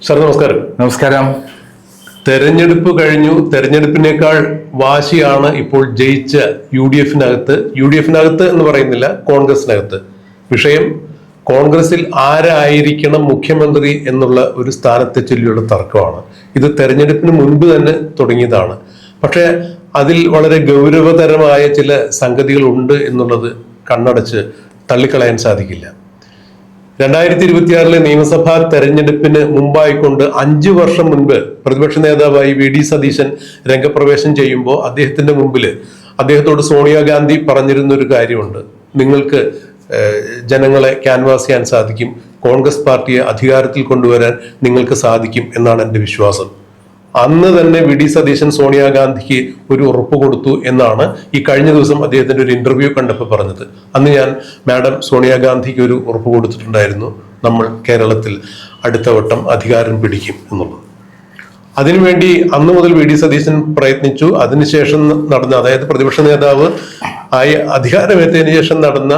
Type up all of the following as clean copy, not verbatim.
Sir നമസ്കാരം. നമസ്കാരം. തെരഞ്ഞെടുപ്പ് കഴിഞ്ഞു. തെരഞ്ഞെടുപ്പിനേക്കാൾ വാശിയാണ് ഇപ്പോൾ ജയിച്ച യു ഡി എഫിനകത്ത് എന്ന് പറയുന്നില്ല, കോൺഗ്രസിനകത്ത്. വിഷയം കോൺഗ്രസിൽ ആരായിരിക്കണം മുഖ്യമന്ത്രി എന്നുള്ള ഒരു സ്ഥാനത്തെ ചൊല്ലിയുള്ള തർക്കമാണ്. ഇത് തെരഞ്ഞെടുപ്പിന് മുൻപ് തന്നെ തുടങ്ങിയതാണ്. പക്ഷേ അതിൽ വളരെ ഗൗരവതരമായ ചില സംഗതികൾ ഉണ്ട് എന്നുള്ളത് കണ്ണടച്ച് തള്ളിക്കളയാൻ സാധിക്കില്ല. 2026 നിയമസഭാ തെരഞ്ഞെടുപ്പിന് മുമ്പായിക്കൊണ്ട് 5 വർഷം മുൻപ് പ്രതിപക്ഷ നേതാവായി വി.ഡി. സതീശൻ രംഗപ്രവേശം ചെയ്യുമ്പോൾ അദ്ദേഹത്തിന്റെ മുമ്പിൽ അദ്ദേഹത്തോട് സോണിയാഗാന്ധി പറഞ്ഞിരുന്ന ഒരു കാര്യമുണ്ട്. നിങ്ങൾക്ക് ജനങ്ങളെ ക്യാൻവാസ് ചെയ്യാൻ സാധിക്കും, കോൺഗ്രസ് പാർട്ടിയെ അധികാരത്തിൽ കൊണ്ടുവരാൻ നിങ്ങൾക്ക് സാധിക്കും എന്നാണ് എൻ്റെ വിശ്വാസം. അന്ന് തന്നെ വി.ഡി. സതീശൻ സോണിയാഗാന്ധിക്ക് ഒരു ഉറപ്പ് കൊടുത്തു എന്നാണ് ഈ കഴിഞ്ഞ ദിവസം അദ്ദേഹത്തിന്റെ ഒരു ഇന്റർവ്യൂ കണ്ടപ്പോൾ പറഞ്ഞത്. അന്ന് ഞാൻ മാഡം സോണിയാഗാന്ധിക്ക് ഒരു ഉറപ്പ് കൊടുത്തിട്ടുണ്ടായിരുന്നു, നമ്മൾ കേരളത്തിൽ അടുത്ത വട്ടം അധികാരം പിടിക്കും എന്നുള്ളത്. അതിനുവേണ്ടി അന്ന് മുതൽ വി.ഡി. സതീശൻ പ്രയത്നിച്ചു. അതിനുശേഷം നടന്ന, അതായത് പ്രതിപക്ഷ നേതാവ് ആയി അധികാരമേറ്റതിനു ശേഷം നടന്ന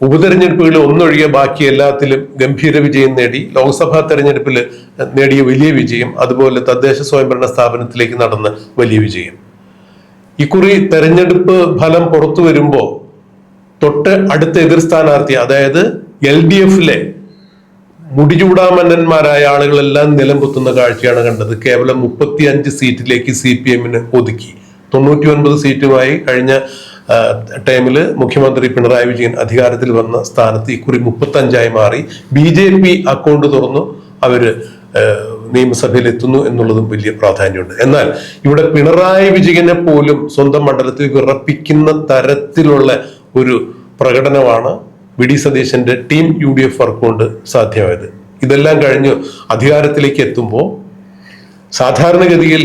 ഉപതെരഞ്ഞെടുപ്പുകളിൽ ഒന്നൊഴികെ ബാക്കി എല്ലാത്തിലും ഗംഭീര വിജയം നേടി. ലോക്സഭാ തെരഞ്ഞെടുപ്പിൽ നേടിയ വലിയ വിജയം, അതുപോലെ തദ്ദേശ സ്വയംഭരണ സ്ഥാപനത്തിലേക്ക് നടന്ന വലിയ വിജയം. ഇക്കുറി തെരഞ്ഞെടുപ്പ് ഫലം പുറത്തു വരുമ്പോൾ തൊട്ട് അടുത്ത എതിർ സ്ഥാനാർത്ഥി, അതായത് LDF-ലെ മുടിചൂടാമന്നന്മാരായ ആളുകളെല്ലാം നിലംപൊത്തുന്ന കാഴ്ചയാണ് കണ്ടത്. കേവലം 35 സീറ്റിലേക്ക് CPM-ന് ഒതുക്കി. 99 സീറ്റുമായി കഴിഞ്ഞ ടൈമില് മുഖ്യമന്ത്രി പിണറായി വിജയൻ അധികാരത്തിൽ വന്ന സ്ഥാനത്ത് ഇക്കുറി 35 മാറി. BJP അക്കൗണ്ട് തുറന്നു, അവര് നിയമസഭയിൽ എത്തുന്നു എന്നുള്ളതും വലിയ പ്രാധാന്യമുണ്ട്. എന്നാൽ ഇവിടെ പിണറായി വിജയനെ പോലും സ്വന്തം മണ്ഡലത്തിൽ വിറപ്പിക്കുന്ന തരത്തിലുള്ള ഒരു പ്രകടനമാണ് വി.ഡി. സതീശന്റെ ടീം UDF വർക്ക് കൊണ്ട് സാധ്യമായത്. ഇതെല്ലാം കഴിഞ്ഞു അധികാരത്തിലേക്ക് എത്തുമ്പോൾ സാധാരണഗതിയിൽ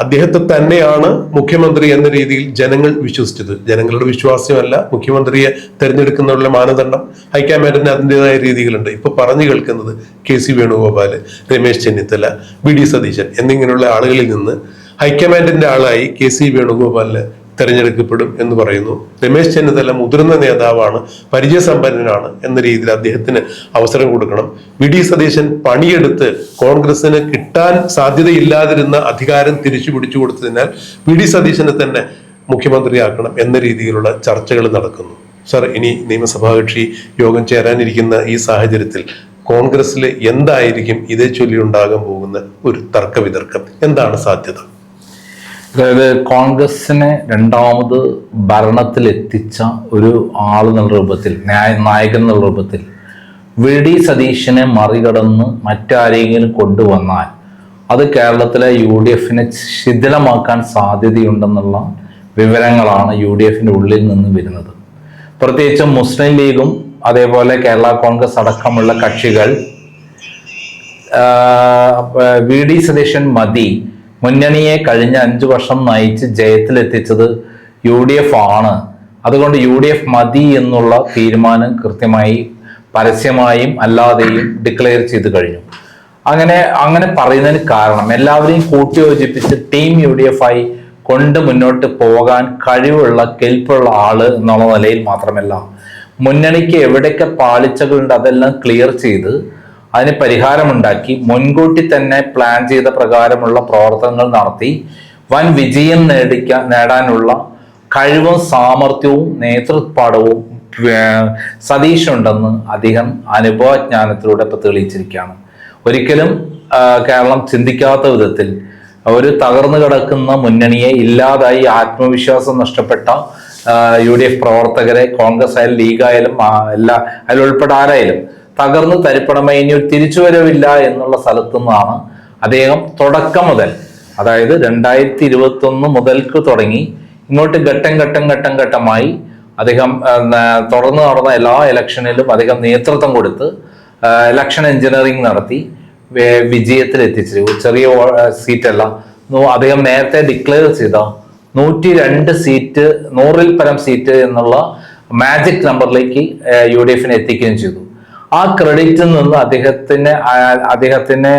അദ്ദേഹത്തെ തന്നെയാണ് മുഖ്യമന്ത്രി എന്ന രീതിയിൽ ജനങ്ങൾ വിശ്വസിച്ചത്. ജനങ്ങളുടെ വിശ്വാസമല്ല മുഖ്യമന്ത്രിയെ തെരഞ്ഞെടുക്കുന്നതിനുള്ള മാനദണ്ഡം. ഹൈക്കമാൻഡിന് അതിൻ്റെതായ രീതികളുണ്ട്. ഇപ്പൊ പറഞ്ഞു കേൾക്കുന്നത് KC വേണുഗോപാല്, രമേശ് ചെന്നിത്തല, വി.ഡി. സതീശൻ എന്നിങ്ങനെയുള്ള ആളുകളിൽ നിന്ന് ഹൈക്കമാൻഡിന്റെ ആളായി KC വേണുഗോപാലിന് തെരഞ്ഞെടുക്കപ്പെടും എന്ന് പറയുന്നു. രമേശ് ചെന്നിത്തല മുതിർന്ന നേതാവാണ്, പരിചയസമ്പന്നനാണ് എന്ന രീതിയിൽ അദ്ദേഹത്തിന് അവസരം കൊടുക്കണം. വി.ഡി. സതീശൻ പണിയെടുത്ത് കോൺഗ്രസിന് കിട്ടാൻ സാധ്യതയില്ലാതിരുന്ന അധികാരം തിരിച്ചു പിടിച്ചു കൊടുത്തതിനാൽ വി.ഡി. സതീശനെ തന്നെ മുഖ്യമന്ത്രിയാക്കണം എന്ന രീതിയിലുള്ള ചർച്ചകൾ നടക്കുന്നു. സർ, ഇനി നിയമസഭാ കക്ഷി യോഗം ചേരാനിരിക്കുന്ന ഈ സാഹചര്യത്തിൽ കോൺഗ്രസിൽ എന്തായിരിക്കും ഇതേ ചൊല്ലി ഉണ്ടാകാൻ പോകുന്ന ഒരു തർക്ക വിതർക്കം? എന്താണ് സാധ്യത? അതായത് കോൺഗ്രസിനെ രണ്ടാമത് ഭരണത്തിൽ എത്തിച്ച ഒരു ആൾ എന്നുള്ള രൂപത്തിൽ, നായകൻ എന്നുള്ള രൂപത്തിൽ വി.ഡി. സതീശനെ മറികടന്ന് മറ്റാരെങ്കിലും കൊണ്ടുവന്നാൽ അത് കേരളത്തിലെ UDF-നെ ശിഥിലമാക്കാൻ സാധ്യതയുണ്ടെന്നുള്ള വിവരങ്ങളാണ് UDF-ന്റെ ഉള്ളിൽ നിന്ന് വരുന്നത്. പ്രത്യേകിച്ചും മുസ്ലിം ലീഗും അതേപോലെ കേരള കോൺഗ്രസ് അടക്കമുള്ള കക്ഷികൾ വി.ഡി. സതീശൻ മതി, മുന്നണിയെ കഴിഞ്ഞ 5 വർഷം നയിച്ച് ജയത്തിലെത്തിച്ചത് UDF ആണ്, അതുകൊണ്ട് UDF മതി എന്നുള്ള തീരുമാനം കൃത്യമായി പരസ്യമായും അല്ലാതെയും ഡിക്ലെയർ ചെയ്ത് കഴിഞ്ഞു. അങ്ങനെ പറയുന്നതിന് കാരണം എല്ലാവരെയും കൂട്ടിയോജിപ്പിച്ച് ടീം UDF ആയി കൊണ്ട് മുന്നോട്ട് പോകാൻ കഴിവുള്ള കെൽപ്പുള്ള ആള് എന്നുള്ള നിലയിൽ മാത്രമല്ല, മുന്നണിക്ക് എവിടെയൊക്കെ പാളിച്ചകളുണ്ട് അതെല്ലാം ക്ലിയർ ചെയ്ത് അതിന് പരിഹാരമുണ്ടാക്കി മുൻകൂട്ടി തന്നെ പ്ലാൻ ചെയ്ത പ്രകാരമുള്ള പ്രവർത്തനങ്ങൾ നടത്തി വൻ വിജയം നേടാനുള്ള കഴിവും സാമർഥ്യവും നേതൃത്വപാഠവും സതീശുണ്ടെന്ന് അദ്ദേഹം അനുഭവജ്ഞാനത്തിലൂടെ ഇപ്പൊ തെളിയിച്ചിരിക്കുകയാണ്. ഒരിക്കലും കേരളം ചിന്തിക്കാത്ത വിധത്തിൽ ഒരു തകർന്നു കിടക്കുന്ന മുന്നണിയെ ഇല്ലാതായി ആത്മവിശ്വാസം നഷ്ടപ്പെട്ട UDF പ്രവർത്തകരെ, കോൺഗ്രസ് ആയാലും ലീഗായാലും അതിലുൾപ്പെടെ ആരായാലും തകർന്ന് തരിപ്പണമായി ഇനി ഒരു തിരിച്ചുവരവില്ല എന്നുള്ള സ്ഥലത്തു നിന്നാണ് അദ്ദേഹം തുടക്കം മുതൽ, അതായത് 2021 മുതൽക്ക് തുടങ്ങി ഇങ്ങോട്ട് ഘട്ടമായി അദ്ദേഹം തുടർന്ന് നടന്ന എല്ലാ ഇലക്ഷനിലും അദ്ദേഹം നേതൃത്വം കൊടുത്ത് ഇലക്ഷൻ എഞ്ചിനീയറിംഗ് നടത്തി വിജയത്തിൽ എത്തിച്ചു. ചെറിയ സീറ്റല്ല, അദ്ദേഹം നേരത്തെ ഡിക്ലെയർ ചെയ്ത 102 സീറ്റ്, 100-ൽ പരം സീറ്റ് എന്നുള്ള മാജിക് നമ്പറിലേക്ക് UDF-നെ എത്തിക്കുകയും ചെയ്തു. ആ ക്രെഡിറ്റിൽ നിന്ന് അദ്ദേഹത്തിനെ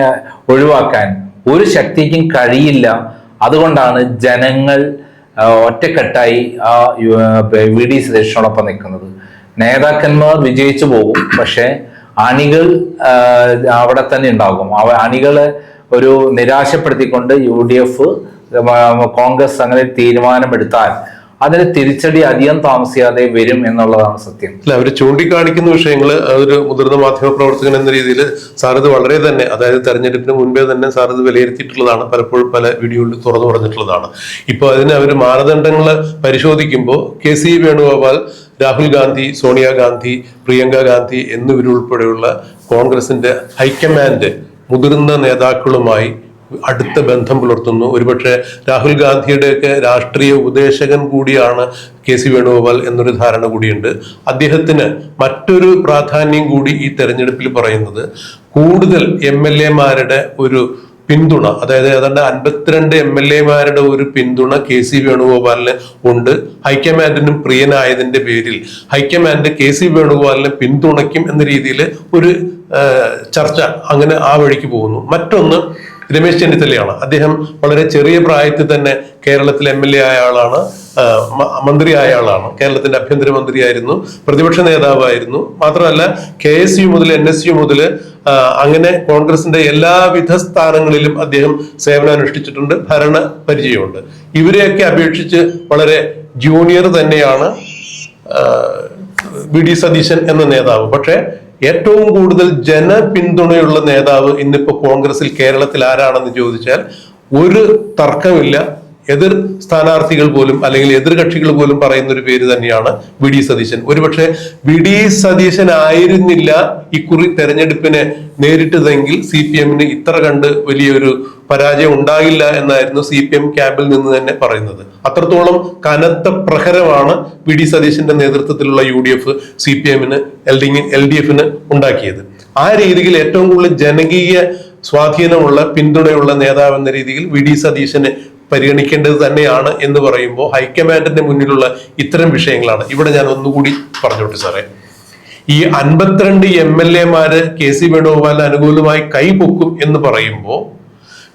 ഒഴിവാക്കാൻ ഒരു ശക്തിക്കും കഴിയില്ല. അതുകൊണ്ടാണ് ജനങ്ങൾ ഒറ്റക്കെട്ടായി വി.ഡി. സതീശനോടൊപ്പം നിൽക്കുന്നത്. നേതാക്കന്മാർ വിജയിച്ചു പോകും, പക്ഷെ അണികൾ അവിടെ തന്നെ ഉണ്ടാകും. അണികളെ ഒരു നിരാശപ്പെടുത്തിക്കൊണ്ട് UDF കോൺഗ്രസ് അങ്ങനെ തീരുമാനമെടുത്താൽ അതിന് തിരിച്ചടി അധികം താമസിയാതെ വരും എന്നുള്ളതാണ് സത്യം. അല്ല, അവർ ചൂണ്ടിക്കാണിക്കുന്ന വിഷയങ്ങൾ ഒരു മുതിർന്ന മാധ്യമ പ്രവർത്തകൻ എന്ന രീതിയിൽ സാർ ഇത് വളരെ തന്നെ, അതായത് തെരഞ്ഞെടുപ്പിന് മുൻപേ തന്നെ സാർ ഇത് വിലയിരുത്തിയിട്ടുള്ളതാണ്, പലപ്പോഴും പല വീഡിയോകളിൽ തുറന്നു പറഞ്ഞിട്ടുള്ളതാണ്. ഇപ്പോൾ അതിന് അവർ മാനദണ്ഡങ്ങൾ പരിശോധിക്കുമ്പോൾ KC വേണുഗോപാൽ, രാഹുൽ ഗാന്ധി, സോണിയാഗാന്ധി, പ്രിയങ്ക ഗാന്ധി എന്നിവരുൾപ്പെടെയുള്ള കോൺഗ്രസിന്റെ ഹൈക്കമാൻഡ് മുതിർന്ന നേതാക്കളുമായി അടുത്ത ബന്ധം പുലർത്തുന്നു. ഒരുപക്ഷെ രാഹുൽ ഗാന്ധിയുടെയൊക്കെ രാഷ്ട്രീയ ഉപദേശകൻ കൂടിയാണ് KC വേണുഗോപാൽ എന്നൊരു ധാരണ കൂടിയുണ്ട്. അദ്ദേഹത്തിന് മറ്റൊരു പ്രാധാന്യം കൂടി ഈ തെരഞ്ഞെടുപ്പിൽ പറയുന്നത് കൂടുതൽ MLA-മാരുടെ ഒരു പിന്തുണ, അതായത് ഏതാണ്ട് 52 MLA-മാരുടെ ഒരു പിന്തുണ KC വേണുഗോപാലിന് ഉണ്ട്. ഹൈക്കമാൻഡിനും പ്രിയനായതിന്റെ പേരിൽ ഹൈക്കമാൻഡ് KC വേണുഗോപാലിനെ പിന്തുണയ്ക്കും എന്ന രീതിയിൽ ഒരു ചർച്ച അങ്ങനെ ആ വഴിക്ക് പോകുന്നു. മറ്റൊന്ന് രമേശ് ചെന്നിത്തലയാണ്. അദ്ദേഹം വളരെ ചെറിയ പ്രായത്തിൽ തന്നെ കേരളത്തിൽ MLA ആയ ആളാണ്, മന്ത്രിയായ ആളാണ്, കേരളത്തിന്റെ ആഭ്യന്തരമന്ത്രിയായിരുന്നു, പ്രതിപക്ഷ നേതാവായിരുന്നു. മാത്രമല്ല KSU മുതൽ NSU മുതൽ അങ്ങനെ കോൺഗ്രസിന്റെ എല്ലാവിധ സ്ഥാനങ്ങളിലും അദ്ദേഹം സേവനമനുഷ്ഠിച്ചിട്ടുണ്ട്, ഭരണ പരിചയമുണ്ട്. ഇവരെയൊക്കെ അപേക്ഷിച്ച് വളരെ ജൂനിയർ തന്നെയാണ് VD സതീശൻ എന്ന നേതാവ്. പക്ഷേ ഏറ്റവും കൂടുതൽ ജനപിന്തുണയുള്ള നേതാവ് ഇന്നിപ്പോ കോൺഗ്രസിൽ കേരളത്തിൽ ആരാണെന്ന് ചോദിച്ചാൽ ഒരു തർക്കമില്ല. എതിർ സ്ഥാനാർത്ഥികൾ പോലും അല്ലെങ്കിൽ എതിർ കക്ഷികൾ പോലും പറയുന്ന ഒരു പേര് തന്നെയാണ് VD സതീശൻ. ഒരുപക്ഷെ VD സതീശൻ ആയിരുന്നില്ല ഇക്കുറി തെരഞ്ഞെടുപ്പിനെ നേരിട്ടതെങ്കിൽ CPM-ന് ഇത്ര കണ്ട് വലിയൊരു പരാജയം ഉണ്ടാകില്ല എന്നായിരുന്നു CPM ക്യാമ്പിൽ നിന്ന് തന്നെ പറയുന്നത്. അത്രത്തോളം കനത്ത പ്രഹരമാണ് VD സതീശന്റെ നേതൃത്വത്തിലുള്ള UDF CPM-ന് LDF-ന് ഉണ്ടാക്കിയത്. ആ രീതിയിൽ ഏറ്റവും കൂടുതൽ ജനകീയ സ്വാധീനമുള്ള പിന്തുണയുള്ള നേതാവ് എന്ന രീതിയിൽ VD സതീശനെ പരിഗണിക്കേണ്ടത് തന്നെയാണ് എന്ന് പറയുമ്പോൾ ഹൈക്കമാൻഡിന്റെ മുന്നിലുള്ള ഇത്തരം വിഷയങ്ങളാണ്. ഇവിടെ ഞാൻ ഒന്നുകൂടി പറഞ്ഞോട്ടെ സാറേ, ഈ 52 MLA-മാര് KC വേണുഗോപാലിന് അനുകൂലമായി കൈപൊക്കും എന്ന് പറയുമ്പോൾ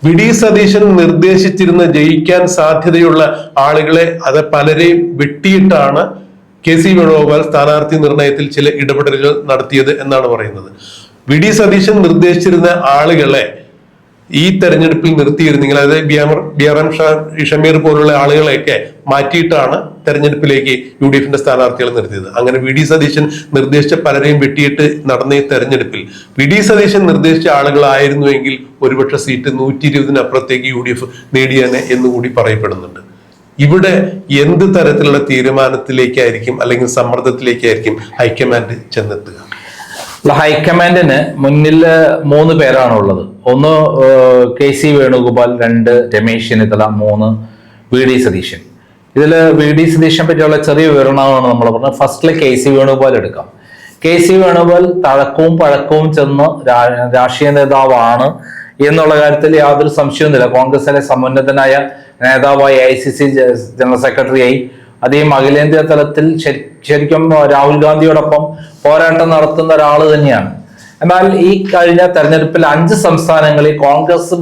VD സതീശൻ നിർദ്ദേശിച്ചിരുന്ന ജയിക്കാൻ സാധ്യതയുള്ള ആളുകളെ അത് പലരെയും വെട്ടിയിട്ടാണ് KC വേണുഗോപാൽ സ്ഥാനാർത്ഥി നിർണയത്തിൽ ചില ഇടപെടലുകൾ നടത്തിയത് എന്നാണ് പറയുന്നത്. VD സതീശൻ നിർദ്ദേശിച്ചിരുന്ന ആളുകളെ ഈ തെരഞ്ഞെടുപ്പിൽ നിർത്തിയിരുന്നെങ്കിൽ, അതായത് BRM ഷമീർ പോലുള്ള ആളുകളെയൊക്കെ മാറ്റിയിട്ടാണ് തെരഞ്ഞെടുപ്പിലേക്ക് UDF-ന്റെ സ്ഥാനാർത്ഥികളെ നിർത്തിയത്. അങ്ങനെ VD സതീശൻ നിർദ്ദേശിച്ച പലരെയും വെട്ടിയിട്ട് നടന്ന ഈ തെരഞ്ഞെടുപ്പിൽ VD സതീശൻ നിർദ്ദേശിച്ച ആളുകളായിരുന്നുവെങ്കിൽ ഒരുപക്ഷെ സീറ്റ് 120-ന് അപ്പുറത്തേക്ക് UDF നേടിയേനെ എന്നുകൂടി പറയപ്പെടുന്നുണ്ട്. ഇവിടെ എന്ത് തരത്തിലുള്ള തീരുമാനത്തിലേക്കായിരിക്കും അല്ലെങ്കിൽ സമ്മർദ്ദത്തിലേക്കായിരിക്കും ഹൈക്കമാൻഡ് ചെന്നെത്തുക? ഹൈക്കമാൻഡിന് മുന്നിൽ 3 പേരാണ് ഉള്ളത്. ഒന്ന് KC വേണുഗോപാൽ, 2 രമേശ് ചെന്നിത്തല, 3 VD സതീശൻ. ഇതിൽ VD സതീശനെ പറ്റിയുള്ള ചെറിയ വിവരണമാണ് നമ്മൾ പറഞ്ഞത്. ഫസ്റ്റില് KC വേണുഗോപാൽ എടുക്കാം. KC വേണുഗോപാൽ തഴക്കവും പഴക്കവും ചെന്ന് രാഷ്ട്രീയ നേതാവാണ് എന്നുള്ള കാര്യത്തിൽ യാതൊരു സംശയവുമില്ല. കോൺഗ്രസിലെ സമുന്നതനായ നേതാവായി ICC ജനറൽ സെക്രട്ടറിയായി അദ്ദേഹം അഖിലേന്ത്യാ തലത്തിൽ ശരിക്കും രാഹുൽ ഗാന്ധിയോടൊപ്പം പോരാട്ടം നടത്തുന്ന ഒരാൾ തന്നെയാണ്. എന്നാൽ ഈ കഴിഞ്ഞ തെരഞ്ഞെടുപ്പിൽ 5 സംസ്ഥാനങ്ങളിൽ കോൺഗ്രസ്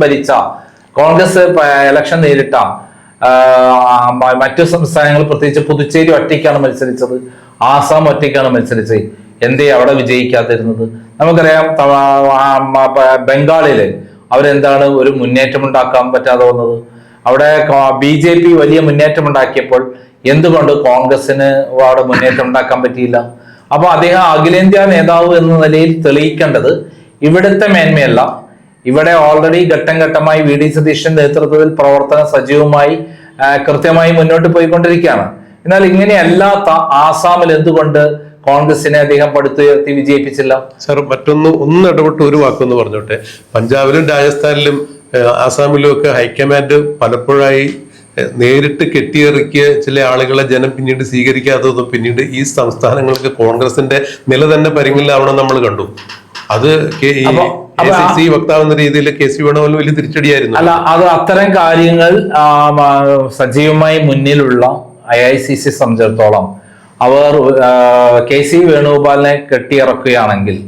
ഇലക്ഷൻ നേരിട്ട മറ്റു സംസ്ഥാനങ്ങൾ, പ്രത്യേകിച്ച് പുതുച്ചേരി ഒറ്റയ്ക്കാണ് മത്സരിച്ചത്, ആസാം ഒറ്റയ്ക്കാണ് മത്സരിച്ചത്. എന്തേ അവിടെ വിജയിക്കാതിരുന്നത്? നമുക്കറിയാം ബംഗാളില് അവരെന്താണ് ഒരു മുന്നേറ്റം ഉണ്ടാക്കാൻ പറ്റാതെ വന്നത്. അവിടെ BJP വലിയ മുന്നേറ്റം ഉണ്ടാക്കിയപ്പോൾ എന്തുകൊണ്ട് കോൺഗ്രസിന് അവിടെ മുന്നേറ്റം ഉണ്ടാക്കാൻ പറ്റിയില്ല? അപ്പൊ അദ്ദേഹം അഖിലേന്ത്യാ നേതാവ് എന്ന നിലയിൽ തെളിയിക്കേണ്ടത് ഇവിടുത്തെ മേന്മയല്ല, ഇവിടെ ഓൾറെഡി ഘട്ടം ഘട്ടമായി VD സതീശന്റെ നേതൃത്വത്തിൽ പ്രവർത്തനം സജീവമായി കൃത്യമായി മുന്നോട്ട് പോയിക്കൊണ്ടിരിക്കുകയാണ്. എന്നാൽ ഇങ്ങനെയല്ലാത്ത ആസാമിൽ എന്തുകൊണ്ട് കോൺഗ്രസിനെ അദ്ദേഹം പടുത്തുയർത്തി വിജയിപ്പിച്ചില്ല? സാർ ഒന്ന് ഇടപെട്ട് ഒരു വാക്കൊന്ന് പറഞ്ഞോട്ടെ. പഞ്ചാബിലും രാജസ്ഥാനിലും ആസാമിലും ഒക്കെ ഹൈക്കമാൻഡ് പലപ്പോഴായി നേരിട്ട് കെട്ടിയിറക്കിയ ചില ആളുകളെ ജനം പിന്നീട് സ്വീകരിക്കാത്തതും പിന്നീട് ഈ സംസ്ഥാനങ്ങൾക്ക് കോൺഗ്രസിന്റെ നില തന്നെ പരിങ്ങിലാവണം നമ്മൾ കണ്ടു. അത് ACC വക്താവ് എന്ന രീതിയിൽ KC വേണുഗോപാൽ വലിയ തിരിച്ചടിയായിരുന്നു. അല്ല, അത് അത്തരം കാര്യങ്ങൾ സജീവമായി മുന്നിലുള്ള ICC സംബന്ധിച്ചിടത്തോളം അവർ KC വേണുഗോപാലിനെ കെട്ടിയിറക്കുകയാണെങ്കിൽ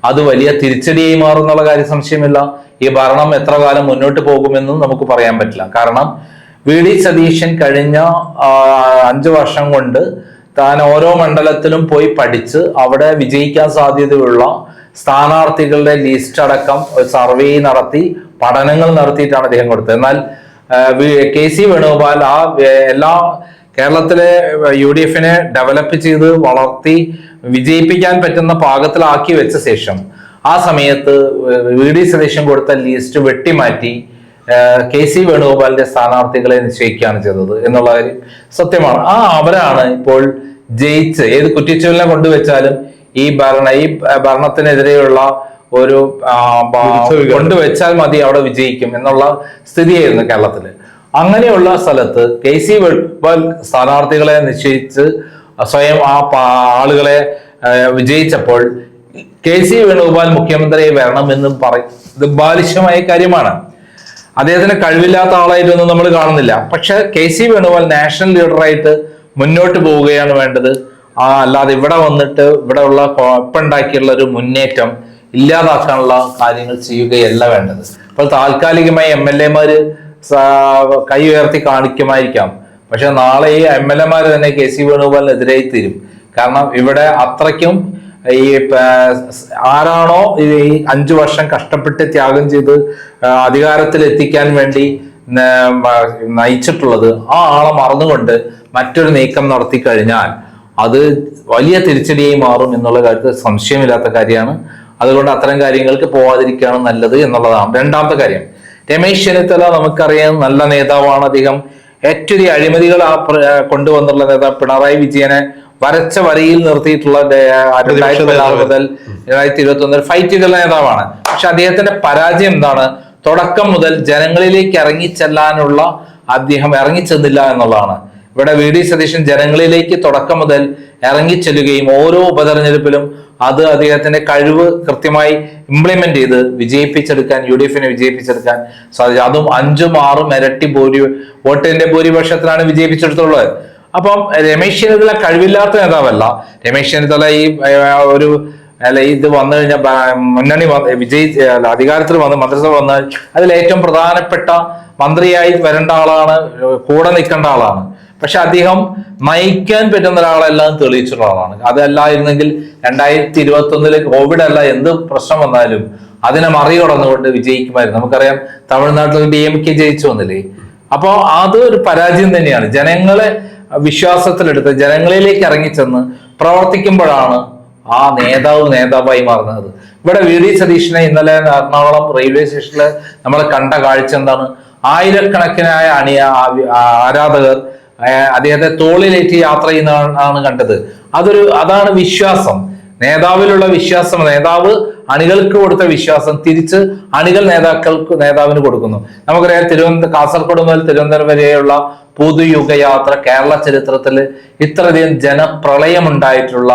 അത് വലിയ തിരിച്ചടിയായി മാറുന്നുള്ള കാര്യം സംശയമില്ല. ഈ ഭരണം എത്ര കാലം മുന്നോട്ട് പോകുമെന്നും നമുക്ക് പറയാൻ പറ്റില്ല. കാരണം VD സതീശൻ കഴിഞ്ഞ 5 വർഷം കൊണ്ട് താൻ ഓരോ മണ്ഡലത്തിലും പോയി പഠിച്ച് അവിടെ വിജയിക്കാൻ സാധ്യതയുള്ള സ്ഥാനാർത്ഥികളുടെ ലിസ്റ്റ് അടക്കം ഒരു സർവേ നടത്തി പഠനങ്ങൾ നടത്തിയിട്ടാണ് അദ്ദേഹം കൊടുത്തത്. എന്നാൽ കെ.സി. വേണുഗോപാൽ എല്ലാ കേരളത്തിലെ UDF-നെ ഡെവലപ്പ് ചെയ്ത് വളർത്തി വിജയിപ്പിക്കാൻ പറ്റുന്ന പാകത്തിലാക്കി വെച്ച ശേഷം ആ സമയത്ത് VD സതീശൻ കൊടുത്ത ലിസ്റ്റ് വെട്ടിമാറ്റി കെ.സി. വേണുഗോപാലിന്റെ സ്ഥാനാർത്ഥികളെ നിശ്ചയിക്കുകയാണ് ചെയ്തത് എന്നുള്ള കാര്യം സത്യമാണ്. അവരാണ് ഇപ്പോൾ ജയിച്ച് ഏത് കുറ്റിച്ചൂലിനെ കൊണ്ടുവച്ചാലും ഈ ഭരണത്തിനെതിരെയുള്ള ഒരു കൊണ്ടുവച്ചാൽ മതി അവിടെ വിജയിക്കും എന്നുള്ള സ്ഥിതിയായിരുന്നു കേരളത്തില്. അങ്ങനെയുള്ള സ്ഥലത്ത് കെ.സി. വേണുഗോപാൽ സ്ഥാനാർത്ഥികളെ നിശ്ചയിച്ച് സ്വയം ആളുകളെ വിജയിച്ചപ്പോൾ കെ.സി. വേണുഗോപാൽ മുഖ്യമന്ത്രിയെ വരണമെന്നും പറയുന്നത് ബാലിശമായ കാര്യമാണ്. അദ്ദേഹത്തിന് കഴിവില്ലാത്ത ആളായിട്ടൊന്നും നമ്മൾ കാണുന്നില്ല. പക്ഷെ കെ.സി. വേണുഗോപാൽ നാഷണൽ ലീഡറായിട്ട് മുന്നോട്ട് പോവുകയാണ് വേണ്ടത്. അല്ലാതെ ഇവിടെ വന്നിട്ട് ഇവിടെ ഉള്ള കുഴപ്പമുണ്ടാക്കിയുള്ള ഒരു മുന്നേറ്റം ഇല്ലാതാക്കാനുള്ള കാര്യങ്ങൾ ചെയ്യുകയല്ല വേണ്ടത്. അപ്പോൾ താൽക്കാലികമായി MLA-മാര് കൈ ഉയർത്തി കാണിക്കുമായിരിക്കാം. പക്ഷെ നാളെ ഈ MLA-മാര് തന്നെ കെ.സി. വേണുഗോപാലിനെതിരായി തീരും. കാരണം ഇവിടെ അത്രയ്ക്കും ഈ ആരാണോ ഈ 5 വർഷം കഷ്ടപ്പെട്ട് ത്യാഗം ചെയ്ത് അധികാരത്തിൽ എത്തിക്കാൻ വേണ്ടി നയിച്ചിട്ടുള്ളത് ആ ആളെ മറന്നുകൊണ്ട് മറ്റൊരു നീക്കം നടത്തി കഴിഞ്ഞാൽ അത് വലിയ തിരിച്ചടിയായി മാറും എന്നുള്ള കാര്യത്തിൽ സംശയമില്ലാത്ത കാര്യമാണ്. അതുകൊണ്ട് അത്തരം കാര്യങ്ങൾക്ക് പോവാതിരിക്കുകയാണ് നല്ലത് എന്നുള്ളതാണ്. രണ്ടാമത്തെ കാര്യം, രമേശ് ചെന്നിത്തല നമുക്കറിയാം നല്ല നേതാവാണ്. അദ്ദേഹം ഏറ്റവും അഴിമതികൾ കൊണ്ടുവന്നുള്ള നേതാവ് പിണറായി വിജയനെ വരച്ച വരിയിൽ നിർത്തിയിട്ടുള്ള 2016 മുതൽ 2021 ഫൈറ്റ് ചെയ്തുള്ള നേതാവാണ്. പക്ഷെ അദ്ദേഹത്തിന്റെ പരാജയം എന്താണ്? തുടക്കം മുതൽ ജനങ്ങളിലേക്ക് ഇറങ്ങിച്ചെല്ലാനുള്ള അദ്ദേഹം ഇറങ്ങിച്ചെന്നില്ല എന്നുള്ളതാണ്. ഇവിടെ VD സതീശൻ ജനങ്ങളിലേക്ക് തുടക്കം മുതൽ ഇറങ്ങിച്ചെല്ലുകയും ഓരോ ഉപതെരഞ്ഞെടുപ്പിലും അത് അദ്ദേഹത്തിന്റെ കഴിവ് കൃത്യമായി ഇംപ്ലിമെന്റ് ചെയ്ത് വിജയിപ്പിച്ചെടുക്കാൻ UDF-നെ വിജയിപ്പിച്ചെടുക്കാൻ സാധിച്ചു. അതും 5-6 ഇരട്ടി വോട്ടിന്റെ ഭൂരിപക്ഷത്തിലാണ് വിജയിപ്പിച്ചെടുത്തുള്ളത്. അപ്പം രമേശ് ചെന്നിത്തല കഴിവില്ലാത്ത നേതാവല്ല. രമേശ് ചെന്നിത്തല ഇത് വന്നു കഴിഞ്ഞാൽ മുന്നണി അധികാരത്തിൽ വന്ന് മന്ത്രിസഭ വന്നാൽ അതിൽ ഏറ്റവും പ്രധാനപ്പെട്ട മന്ത്രിയായി വരേണ്ട ആളാണ്, കൂടെ നിൽക്കേണ്ട ആളാണ്. പക്ഷെ അദ്ദേഹം നയിക്കാൻ പറ്റുന്ന ഒരാളെല്ലാം തെളിയിച്ചിട്ടുള്ള ആളാണ്. അതല്ലായിരുന്നെങ്കിൽ 2021 കോവിഡ് അല്ല എന്ത് പ്രശ്നം വന്നാലും അതിനെ മറികടന്നുകൊണ്ട് വിജയിക്കുമായിരുന്നു. നമുക്കറിയാം തമിഴ്നാട്ടിൽ DMK ജയിച്ചു വന്നില്ലേ. അപ്പോ അത് ഒരു പരാജയം തന്നെയാണ്. ജനങ്ങളെ വിശ്വാസത്തിലെടുത്ത് ജനങ്ങളിലേക്ക് ഇറങ്ങിച്ചെന്ന് പ്രവർത്തിക്കുമ്പോഴാണ് ആ നേതാവായി മാറുന്നത്. ഇവിടെ VD സതീശനെ ഇന്നലെ എറണാകുളം റെയിൽവേ സ്റ്റേഷനിൽ നമ്മൾ കണ്ട കാഴ്ച എന്താണ്? ആയിരക്കണക്കിനായ ആരാധകർ അദ്ദേഹത്തെ തോളിലേറ്റി യാത്ര ചെയ്യുന്നതാണ് കണ്ടത്. അതാണ് വിശ്വാസം, നേതാവിലുള്ള വിശ്വാസം. നേതാവ് അണികൾക്ക് കൊടുത്ത വിശ്വാസം തിരിച്ച് അണികൾ നേതാവിന് കൊടുക്കുന്നു. നമുക്കറിയാം കാസർഗോഡ് മുതൽ തിരുവനന്തപുരം വരെയുള്ള പൊതുയുഗയാത്ര കേരള ചരിത്രത്തിൽ ഇത്രയധികം ജനപ്രളയം ഉണ്ടായിട്ടുള്ള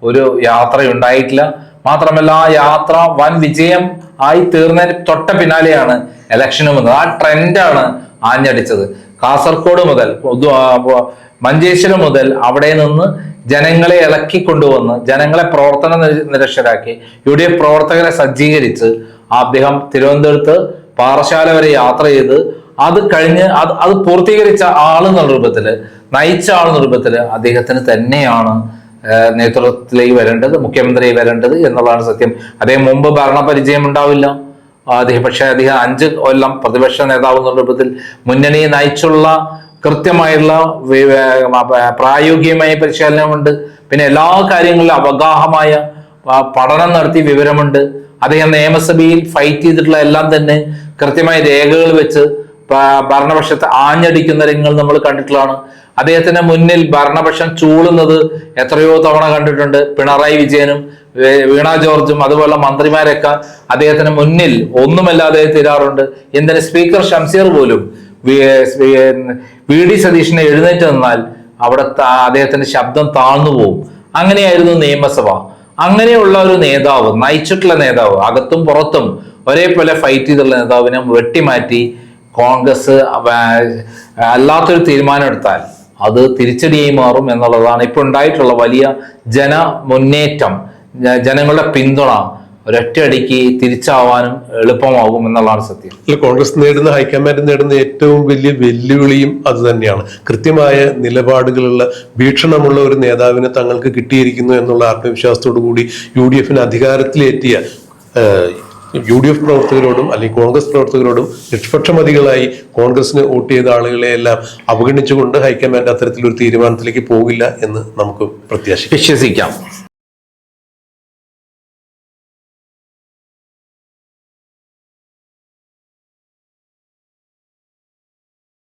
ഒരു യാത്ര ഉണ്ടായിട്ടില്ല. മാത്രമല്ല ആ യാത്ര വൻ വിജയം ആയി തീർന്നതിന് തൊട്ട പിന്നാലെയാണ് ഇലക്ഷന് വന്നത്. ആ ട്രെൻഡാണ് ആഞ്ഞടിച്ചത്. കാസർഗോഡ് മുതൽ മഞ്ചേശ്വരം മുതൽ അവിടെ നിന്ന് ജനങ്ങളെ ഇളക്കിക്കൊണ്ടുവന്ന് ജനങ്ങളെ പ്രവർത്തന നിരക്ഷരാക്കി UDF പ്രവർത്തകരെ സജ്ജീകരിച്ച് അദ്ദേഹം തിരുവനന്തപുരത്ത് പാറശാല വരെ യാത്ര ചെയ്ത് അത് കഴിഞ്ഞ് അത് പൂർത്തീകരിച്ച ആളെന്നുള്ള രൂപത്തില് നയിച്ച ആളെന്ന രൂപത്തില് അദ്ദേഹത്തിന് തന്നെയാണ് നേതൃത്വത്തിലേക്ക് വരേണ്ടത്, മുഖ്യമന്ത്രി വരേണ്ടത് എന്നുള്ളതാണ് സത്യം. അദ്ദേഹം മുമ്പ് ഭരണപരിചയം ഉണ്ടാവില്ല. പക്ഷെ അദ്ദേഹം 5 കൊല്ലം പ്രതിപക്ഷ നേതാവ് എന്ന രൂപത്തിൽ മുന്നണിയെ നയിച്ചുള്ള കൃത്യമായുള്ള പ്രായോഗികമായ പരിശീലനമുണ്ട്. പിന്നെ എല്ലാ കാര്യങ്ങളിലും അവഗാഹമായ പഠനം നടത്തി വിവരമുണ്ട്. അദ്ദേഹം നിയമസഭയിൽ ഫൈറ്റ് ചെയ്തിട്ടുള്ള എല്ലാം തന്നെ കൃത്യമായ രേഖകൾ വെച്ച് ഭരണപക്ഷത്തെ ആഞ്ഞടിക്കുന്ന രംഗങ്ങൾ നമ്മൾ കണ്ടിട്ടുള്ളതാണ്. അദ്ദേഹത്തിന് മുന്നിൽ ഭരണപക്ഷം ചൂളുന്നത് എത്രയോ തവണ കണ്ടിട്ടുണ്ട്. പിണറായി വിജയനും വീണ ജോർജും അതുപോലെ മന്ത്രിമാരൊക്കെ അദ്ദേഹത്തിന് മുന്നിൽ ഒന്നുമല്ലാതെ തീരാറുണ്ട്. എന്തിന് സ്പീക്കർ ഷംസീർ പോലും VD സതീശനെ എഴുന്നേറ്റ് നിന്നാൽ അവിടെ അദ്ദേഹത്തിന്റെ ശബ്ദം താഴ്ന്നു പോകും. അങ്ങനെയായിരുന്നു നിയമസഭ. അങ്ങനെയുള്ള ഒരു നേതാവ്, നയിച്ചിട്ടുള്ള നേതാവ്, അകത്തും പുറത്തും ഒരേപോലെ ഫൈറ്റ് ചെയ്തിട്ടുള്ള നേതാവിനെ വെട്ടിമാറ്റി കോൺഗ്രസ് അല്ലാത്തൊരു തീരുമാനം എടുത്താൽ അത് തിരിച്ചടിയായി മാറും എന്നുള്ളതാണ് ഇപ്പൊ ഉണ്ടായിട്ടുള്ള വലിയ മുന്നേറ്റം, ജനങ്ങളുടെ പിന്തുണ. ഒരൊറ്റയടിക്ക് തിരിച്ചാവാനും എളുപ്പമാകും എന്നുള്ളതാണ് സത്യം. അല്ല, കോൺഗ്രസ് നേടുന്ന, ഹൈക്കമാൻഡ് നേടുന്ന ഏറ്റവും വലിയ വെല്ലുവിളിയും അത് തന്നെയാണ്. കൃത്യമായ നിലപാടുകളുള്ള, വീക്ഷണമുള്ള ഒരു നേതാവിനെ തങ്ങൾക്ക് കിട്ടിയിരിക്കുന്നു എന്നുള്ള ആത്മവിശ്വാസത്തോടു കൂടി UDF-ന് അധികാരത്തിലേറ്റിയ UDF പ്രവർത്തകരോടും അല്ലെങ്കിൽ കോൺഗ്രസ് പ്രവർത്തകരോടും നിഷ്പക്ഷമതികളായി കോൺഗ്രസിന് വോട്ട് ചെയ്ത ആളുകളെ എല്ലാം അവഗണിച്ചുകൊണ്ട് ഹൈക്കമാൻഡ് അത്തരത്തിലൊരു തീരുമാനത്തിലേക്ക് പോകില്ല എന്ന് നമുക്ക് പ്രത്യാശിക്കാം, വിശ്വസിക്കാം.